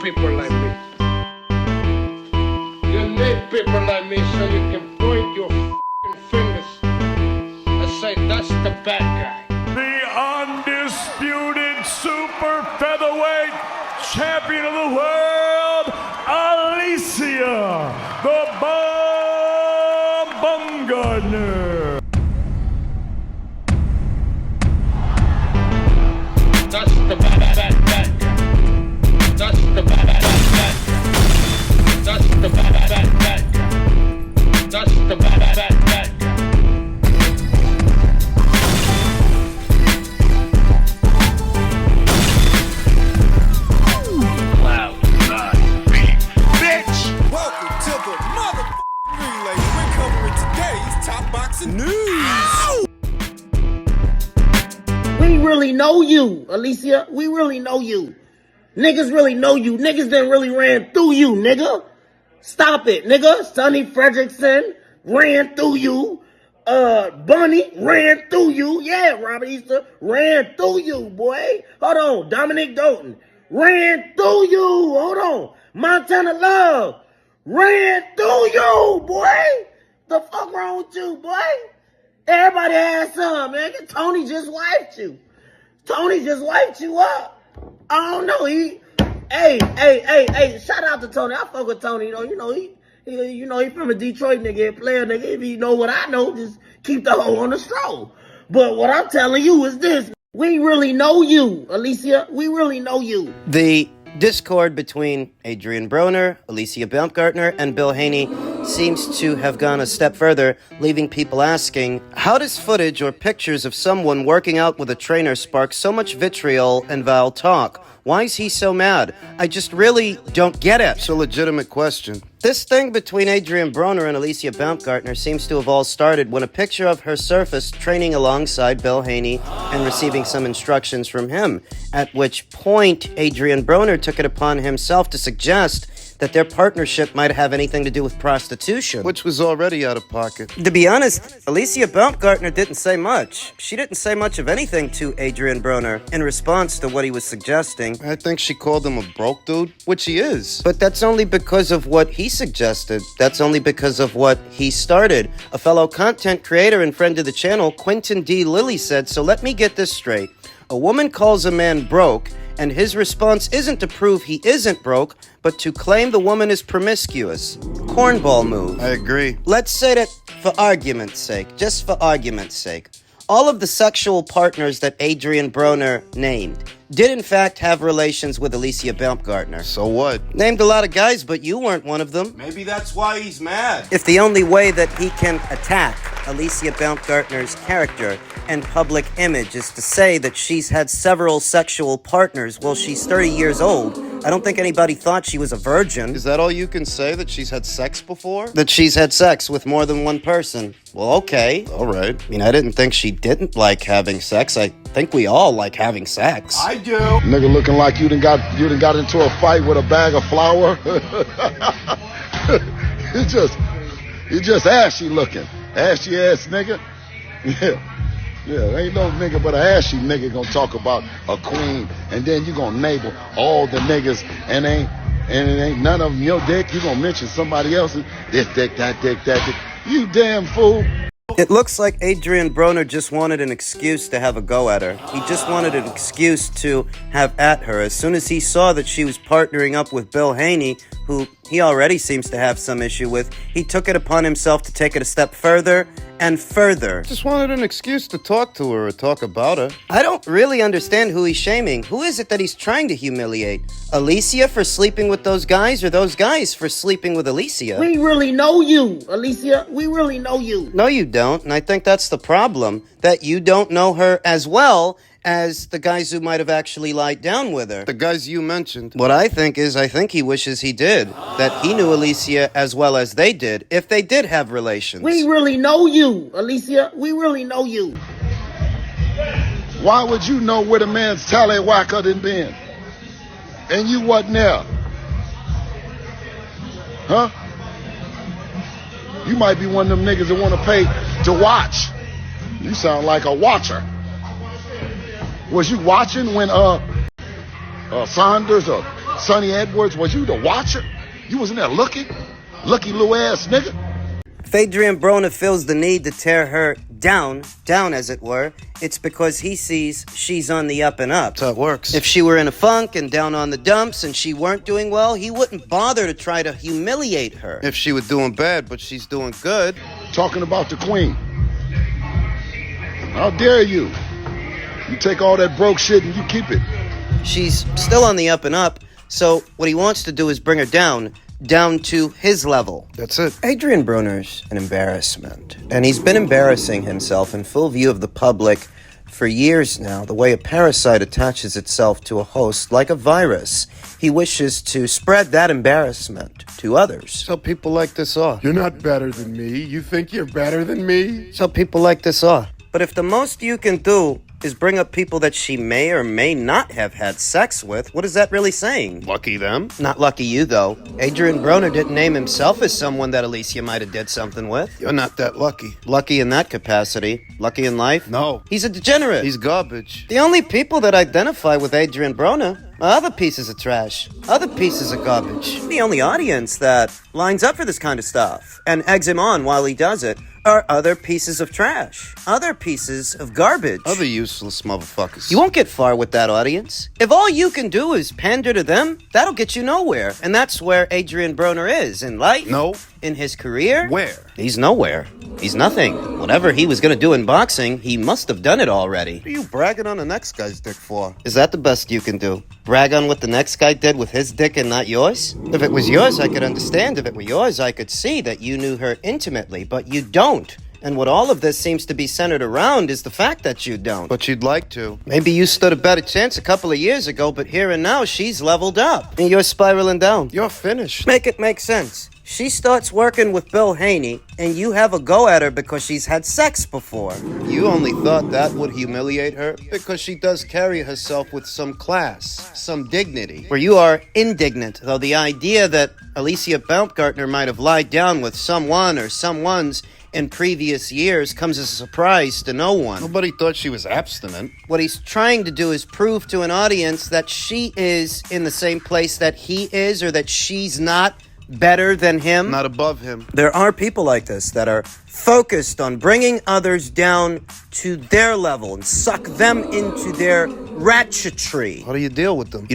people like me. You need people like me so you can point your f***ing fingers and say, that's the bad guy. The undisputed super featherweight champion of the world, Alicia, the Baumgardner. That's the bad guy. That's the bad guy. That's the bad guy. That's the bad guy. Welcome to the motherfucking relay. We're covering today's top boxing news. We really know you, Alicia. We really know you. Niggas really know you. Niggas done really ran through you, nigga. Stop it, nigga. Sonny Fredrickson ran through you. Bunny ran through you. Yeah, Robert Easter ran through you, boy. Hold on. Dominic Doughton ran through you. Hold on. Montana Love ran through you, boy. The fuck wrong with you, boy? Everybody has some, man. Tony just wiped you. Tony just wiped you up. I don't know. Hey. Shout out to Tony. I fuck with Tony. He from a Detroit nigga, player nigga. If you know what I know, just keep the hoe on the stroll. But what I'm telling you is this. We really know you, Alicia. We really know you. The discord between Adrian Broner, Alicia Baumgardner, and Bill Haney seems to have gone a step further, leaving people asking, how does footage or pictures of someone working out with a trainer spark so much vitriol and vile talk? Why is he so mad? I just really don't get it. It's a legitimate question. This thing between Adrian Broner and Alicia Baumgardner seems to have all started when a picture of her surfaced training alongside Bill Haney and receiving some instructions from him, at which point Adrian Broner took it upon himself to suggest that their partnership might have anything to do with prostitution. Which was already out of pocket. To be honest, Alicia Baumgardner didn't say much. She didn't say much of anything to Adrian Broner in response to what he was suggesting. I think she called him a broke dude, which he is. But that's only because of what he suggested. That's only because of what he started. A fellow content creator and friend of the channel, Quentin D. Lilly, said, so let me get this straight. A woman calls a man broke, and his response isn't to prove he isn't broke, but to claim the woman is promiscuous. Cornball move. I agree. Let's say that for argument's sake, just for argument's sake, all of the sexual partners that Adrian Broner named did in fact have relations with Alicia Baumgardner. So what? Named a lot of guys, but you weren't one of them. Maybe that's why he's mad. If the only way that he can attack Alicia Baumgardner's character and public image is to say that she's had several sexual partners while she's 30 years old, I don't think anybody thought she was a virgin. Is that all you can say, that she's had sex before? That she's had sex with more than one person. Well, okay. All right. I mean, I didn't think she didn't like having sex. I think we all like having sex. I do. Nigga looking like you done got into a fight with a bag of flour. you just ashy looking. Ashy ass nigga. Yeah, ain't no nigga but an ashy nigga gonna talk about a queen, and then you gonna name all the niggas, and it ain't none of them your dick. You gonna mention somebody else's, this dick, that dick, that dick. You damn fool. It looks like Adrian Broner just wanted an excuse to have a go at her. He just wanted an excuse to have at her. As soon as he saw that she was partnering up with Bill Haney, who he already seems to have some issue with, he took it upon himself to take it a step further and further. Just wanted an excuse to talk to her or talk about her. I don't really understand who he's shaming. Who is it that he's trying to humiliate? Alicia for sleeping with those guys, or those guys for sleeping with Alicia? We really know you, Alicia. We really know you. No, you don't, and I think that's the problem, that you don't know her as well as the guys who might have actually lied down with her. The guys you mentioned. What I think he wishes he did. That he knew Alicia as well as they did, if they did have relations. We really know you, Alicia. We really know you. Why would you know where the man's tallywhacker done been? And you wasn't there? Huh? You might be one of them niggas that want to pay to watch. You sound like a watcher. Was you watching when Saunders or Sonny Edwards, was you the watcher? You wasn't there looking? Lucky little ass nigga. If Adrian Broner feels the need to tear her down as it were, it's because he sees she's on the up and up. That's how it works. If she were in a funk and down on the dumps and she weren't doing well, he wouldn't bother to try to humiliate her. If she were doing bad, but she's doing good. Talking about the queen. How dare you? You take all that broke shit and you keep it. She's still on the up and up, so what he wants to do is bring her down to his level. That's it. Adrian Broner's an embarrassment, and he's been embarrassing himself in full view of the public for years now, the way a parasite attaches itself to a host like a virus. He wishes to spread that embarrassment to others. So people like this are. You're not better than me. You think you're better than me? So people like this are. But if the most you can do is bring up people that she may or may not have had sex with, what is that really saying? Lucky them. Not lucky you, though. Adrian Broner didn't name himself as someone that Alicia might have did something with. You're not that lucky. Lucky in that capacity. Lucky in life? No. He's a degenerate. He's garbage. The only people that identify with Adrian Broner are other pieces of trash, other pieces of garbage. The only audience that lines up for this kind of stuff and eggs him on while he does it are other pieces of trash, other pieces of garbage. Other useless motherfuckers. You won't get far with that audience. If all you can do is pander to them, that'll get you nowhere. And that's where Adrian Broner is in life. No. In his career. Where? He's nowhere. He's nothing. Whatever he was going to do in boxing, he must have done it already. What are you bragging on the next guy's dick for? Is that the best you can do? Brag on what the next guy did with his dick and not yours? If it was yours, I could understand. If it were yours, I could see that you knew her intimately, but you don't. And what all of this seems to be centered around is the fact that you don't. But you'd like to. Maybe you stood a better chance a couple of years ago, but here and now, she's leveled up. And you're spiraling down. You're finished. Make it make sense. She starts working with Bill Haney, and you have a go at her because she's had sex before. You only thought that would humiliate her because she does carry herself with some class, some dignity. Where you are indignant, though the idea that Alicia Baumgardner might have lied down with someone or someone's in previous years comes as a surprise to no one. Nobody thought she was abstinent. What he's trying to do is prove to an audience that she is in the same place that he is, or that she's not better than him. Not above him. There are people like this that are focused on bringing others down to their level and suck them into their ratchetry. How do you deal with them?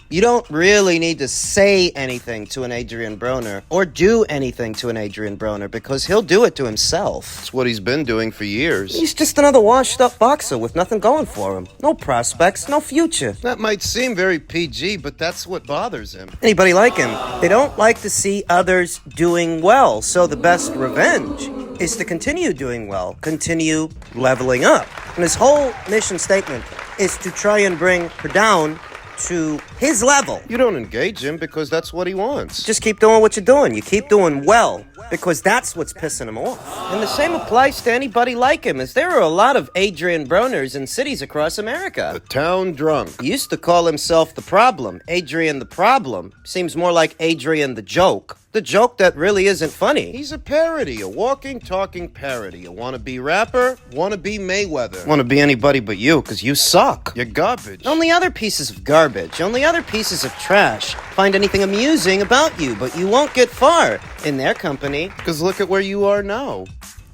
You don't really need to say anything to an Adrian Broner or do anything to an Adrian Broner because he'll do it to himself. It's what he's been doing for years. He's just another washed-up boxer with nothing going for him. No prospects, no future. That might seem very PG, but that's what bothers him. Anybody like him, they don't like to see others doing well, so the best revenge is to continue doing well, continue leveling up. And his whole mission statement is to try and bring her down to his level. You don't engage him because that's what he wants. Just keep doing what you're doing. You keep doing well because that's what's pissing him off. And the same applies to anybody like him, as there are a lot of Adrian Broners in cities across America. The town drunk. He used to call himself the problem. Adrian the problem seems more like Adrian the joke. The joke that really isn't funny. He's a parody, a walking, talking parody. A wannabe rapper, wannabe Mayweather. Want to be anybody but you, because you suck. You're garbage. Only other pieces of garbage, only other pieces of trash find anything amusing about you, but you won't get far in their company. Because look at where you are now.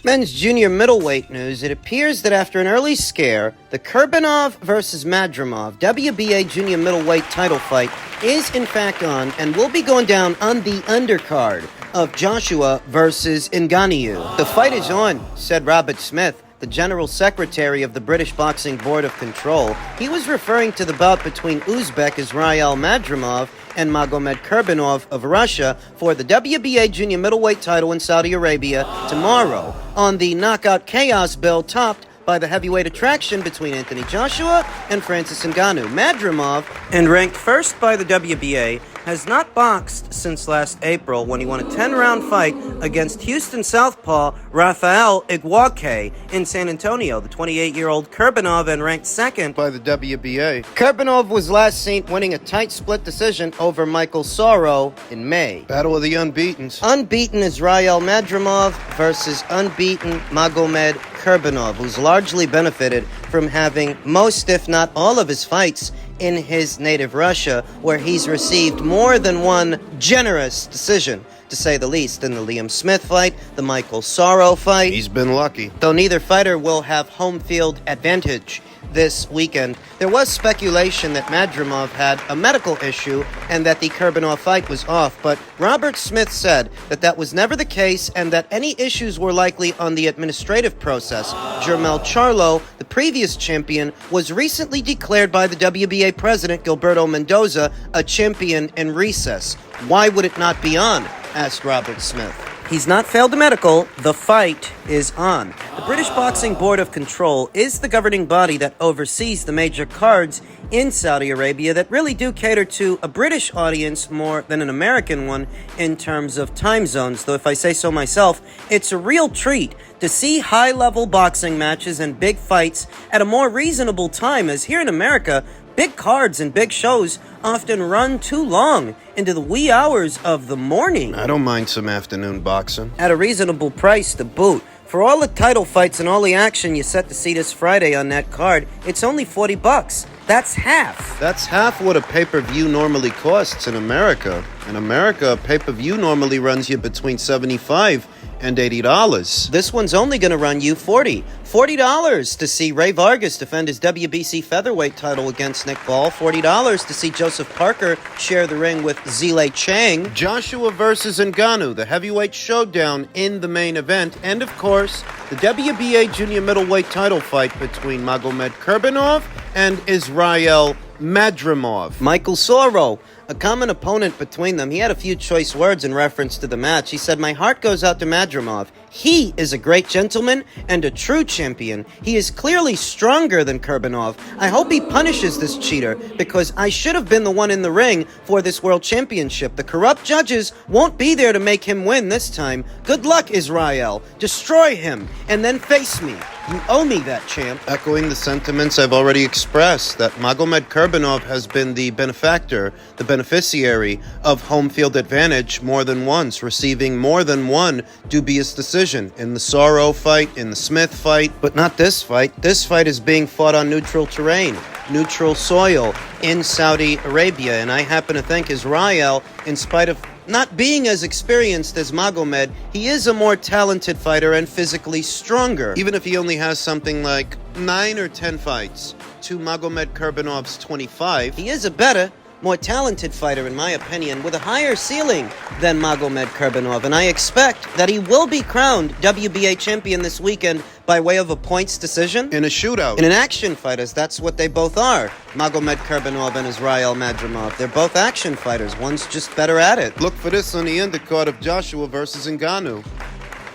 Men's junior middleweight news. It appears that after an early scare, the Kurbanov versus Madrimov WBA junior middleweight title fight is in fact on and will be going down on the undercard of Joshua versus Ngannou. The fight is on, said Robert Smith, the General Secretary of the British Boxing Board of Control. He was referring to the bout between Uzbek Israel Madrimov and Magomed Kurbanov of Russia for the WBA junior middleweight title in Saudi Arabia tomorrow on the Knockout Chaos bill topped by the heavyweight attraction between Anthony Joshua and Francis Ngannou. Madrimov, and ranked first by the WBA, has not boxed since last April when he won a 10-round fight against Houston southpaw Rafael Iguake in San Antonio. The 28-year-old Kurbanov and ranked second By the WBA. Kurbanov was last seen winning a tight split decision over Michael Sorrow in May. Battle of the unbeatens. Unbeaten Israel Madrimov versus unbeaten Magomed Kurbanov, who's largely benefited from having most, if not all, of his fights in his native Russia, where he's received more than one generous decision, to say the least, in the Liam Smith fight, the Michael Sorrow fight. He's been lucky. Though neither fighter will have home field advantage this weekend, there was speculation that Madrimov had a medical issue and that the Kurbanov fight was off, but Robert Smith said that that was never the case and that any issues were likely on the administrative process. Jermel Charlo, the previous champion, was recently declared by the WBA president Gilberto Mendoza a champion in recess. Why would it not be on? Asked Robert Smith. He's not failed a medical. The fight is on. The British Boxing Board of Control is the governing body that oversees the major cards in Saudi Arabia that really do cater to a British audience more than an American one in terms of time zones. Though if I say so myself, it's a real treat to see high-level boxing matches and big fights at a more reasonable time, as here in America, big cards and big shows often run too long into the wee hours of the morning. I don't mind some afternoon boxing. At a reasonable price to boot. For all the title fights and all the action you set to see this Friday on that card, it's only $40. That's half. That's half what a pay-per-view normally costs in America. In America, a pay-per-view normally runs you between $75 and $80. This one's only going to run you $40 to see Ray Vargas defend his WBC featherweight title against Nick Ball. $40 to see Joseph Parker share the ring with Zile Chang. Joshua versus Ngannou, the heavyweight showdown in the main event. And, of course, the WBA junior middleweight title fight between Magomed Kurbanov and Israel Madrimov. Michael Sorrow, a common opponent between them, he had a few choice words in reference to the match. He said, "My heart goes out to Madrimov. He is a great gentleman and a true champion. He is clearly stronger than Kurbanov. I hope he punishes this cheater because I should have been the one in the ring for this world championship. The corrupt judges won't be there to make him win this time. Good luck, Israel. Destroy him and then face me. You owe me that, champ." Echoing the sentiments I've already expressed, that Magomed Kurbanov has been the benefactor, the beneficiary of home field advantage more than once, receiving more than one dubious decision in the Sorrow fight, in the Smith fight, but not this fight. This fight is being fought on neutral terrain, neutral soil in Saudi Arabia, and I happen to think Israel, in spite of not being as experienced as Magomed, he is a more talented fighter and physically stronger, even if he only has something like 9 or 10 fights to Magomed Kurbanov's 25. He is a better, more talented fighter, in my opinion, with a higher ceiling than Magomed Kurbanov, and I expect that he will be crowned WBA champion this weekend by way of a points decision. In a shootout. In an action fight, as that's what they both are. Magomed Kurbanov and Israel Madrimov. They're both action fighters. One's just better at it. Look for this on the undercard of Joshua versus Ngannou.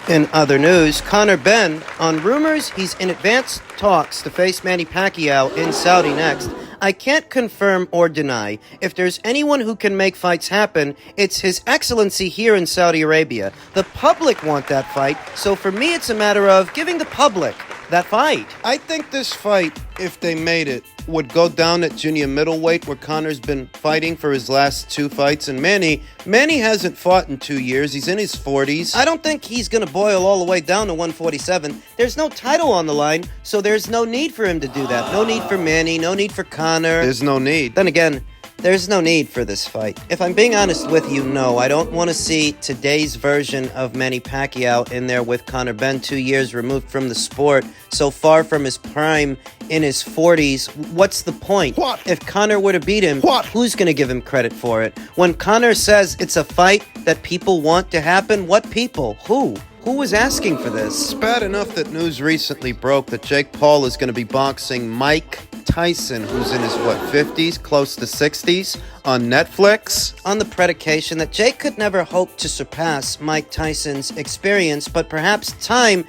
In other news, Conor Benn, on rumors he's in advanced talks to face Manny Pacquiao in Saudi next. I can't confirm or deny. If there's anyone who can make fights happen, it's His Excellency here in Saudi Arabia. The public want that fight, so for me it's a matter of giving the public that fight. I think this fight, if they made it, would go down at junior middleweight, where Conor's been fighting for his last 2 fights, and Manny hasn't fought in 2 years. He's in his 40s. I don't think he's going to boil all the way down to 147. There's no title on the line, so there's no need for him to do that. No need for Manny, no need for Conor. There's no need. Then again, there's no need for this fight. If I'm being honest with you, no. I don't want to see today's version of Manny Pacquiao in there with Conor Benn, 2 years removed from the sport, so far from his prime, in his 40s. What's the point? What? If Conor were to beat him, What? Who's going to give him credit for it? When Conor says it's a fight that people want to happen, what people? Who? Who was asking for this? It's bad enough that news recently broke that Jake Paul is going to be boxing Mike Tyson, who's in his, 50s, close to 60s, on Netflix. On the predication that Jake could never hope to surpass Mike Tyson's experience, but perhaps time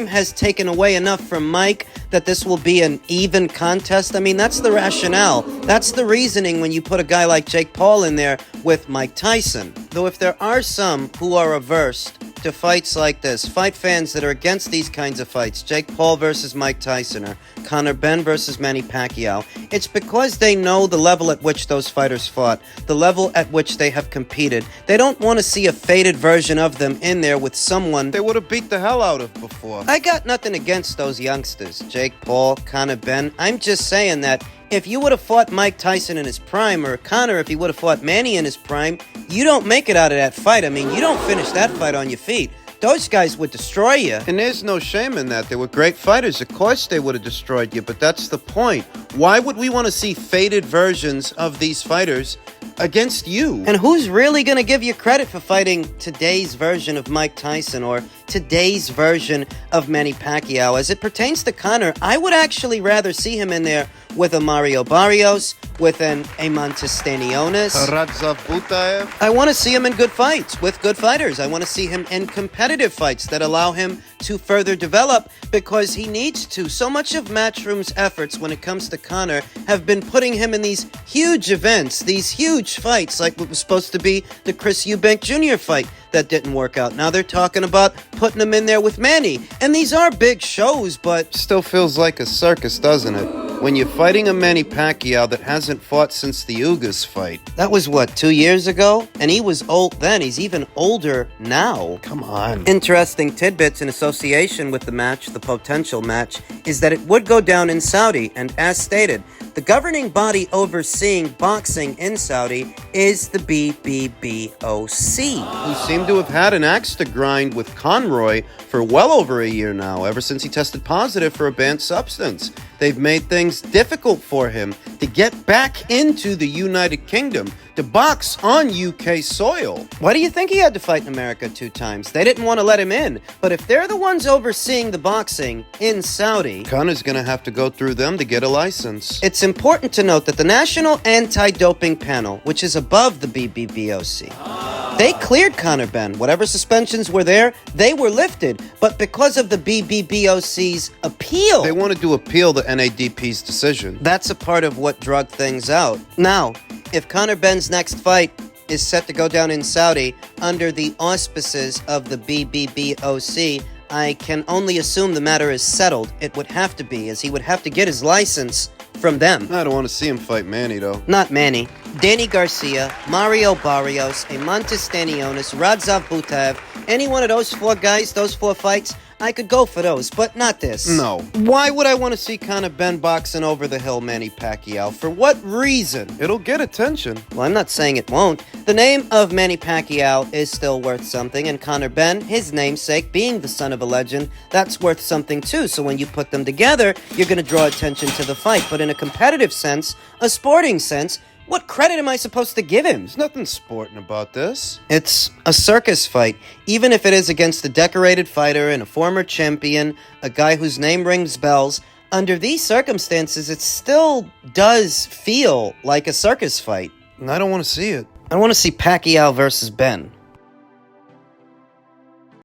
has taken away enough from Mike that this will be an even contest. I mean, that's the rationale. That's the reasoning when you put a guy like Jake Paul in there with Mike Tyson. Though if there are some who are averse to fights like this, fight fans that are against these kinds of fights, Jake Paul versus Mike Tyson or Conor Benn versus Manny Pacquiao, it's because they know the level at which those fighters fought, the level at which they have competed. They don't want to see a faded version of them in there with someone They would have beat the hell out of before. I got nothing against those youngsters, Jake Paul, Conor Benn. I'm just saying that if you would have fought Mike Tyson in his prime, or Conor if he would have fought Manny in his prime, you don't make it out of that fight. I mean, you don't finish that fight on your feet. Those guys would destroy you. And there's no shame in that. They were great fighters. Of course they would have destroyed you, but that's the point. Why would we want to see faded versions of these fighters against you? And who's really going to give you credit for fighting today's version of Mike Tyson or today's version of Manny Pacquiao? As it pertains to Conor, I would actually rather see him in there with a Mario Barrios, with an Amantis Stanionis. Radzav Butaev? I want to see him in good fights with good fighters. I want to see him in competitive fights that allow him to further develop because he needs to. So much of Matchroom's efforts when it comes to Conor have been putting him in these huge events, these huge fights, like what was supposed to be the Chris Eubank Jr. fight that didn't work out. Now they're talking about putting him in there with Manny. And these are big shows, but Still feels like a circus, doesn't it? When you're fighting a Manny Pacquiao that hasn't fought since the Ugas fight. that was what, 2 years ago? And he was old then. He's even older now. Come on. Interesting tidbits in association with the match, the potential match, is that it would go down in Saudi, and as stated, the governing body overseeing boxing in Saudi is the BBBOC. Who seem to have had an axe to grind with Conroy for well over a year now, ever since he tested positive for a banned substance. They've made things difficult for him to get back into the United Kingdom, to box on UK soil. Why do you think he had to fight in America 2 times? They didn't want to let him in. But if they're the ones overseeing the boxing in Saudi, Conor's gonna have to go through them to get a license. it's important to note that the National Anti-Doping Panel, which is above the BBBOC, they cleared Conor Benn. Whatever suspensions were there, they were lifted. But because of the BBBOC's appeal, They wanted to appeal the NADP's decision. that's a part of what drug things out. Now, if Conor Benn's next fight is set to go down in Saudi under the auspices of the BBBOC, I can only assume the matter is settled. It would have to be, as he would have to get his license from them. I don't want to see him fight Manny, though. Not Manny. Danny Garcia, Mario Barrios, Amantis Stanionis, Radzav Butaev, any one of those 4 guys, those 4 fights, I could go for those, but not this. No. Why would I want to see Conor Benn boxing over the hill Manny Pacquiao? For what reason? It'll get attention. Well, I'm not saying it won't. The name of Manny Pacquiao is still worth something, and Conor Benn, his namesake, being the son of a legend, that's worth something too. So when you put them together, you're going to draw attention to the fight. But in a competitive sense, a sporting sense, what credit am I supposed to give him? There's nothing sporting about this. It's a circus fight, even if it is against a decorated fighter and a former champion, a guy whose name rings bells. Under these circumstances, it still does feel like a circus fight. And I don't want to see it. I want to see Pacquiao versus Benn.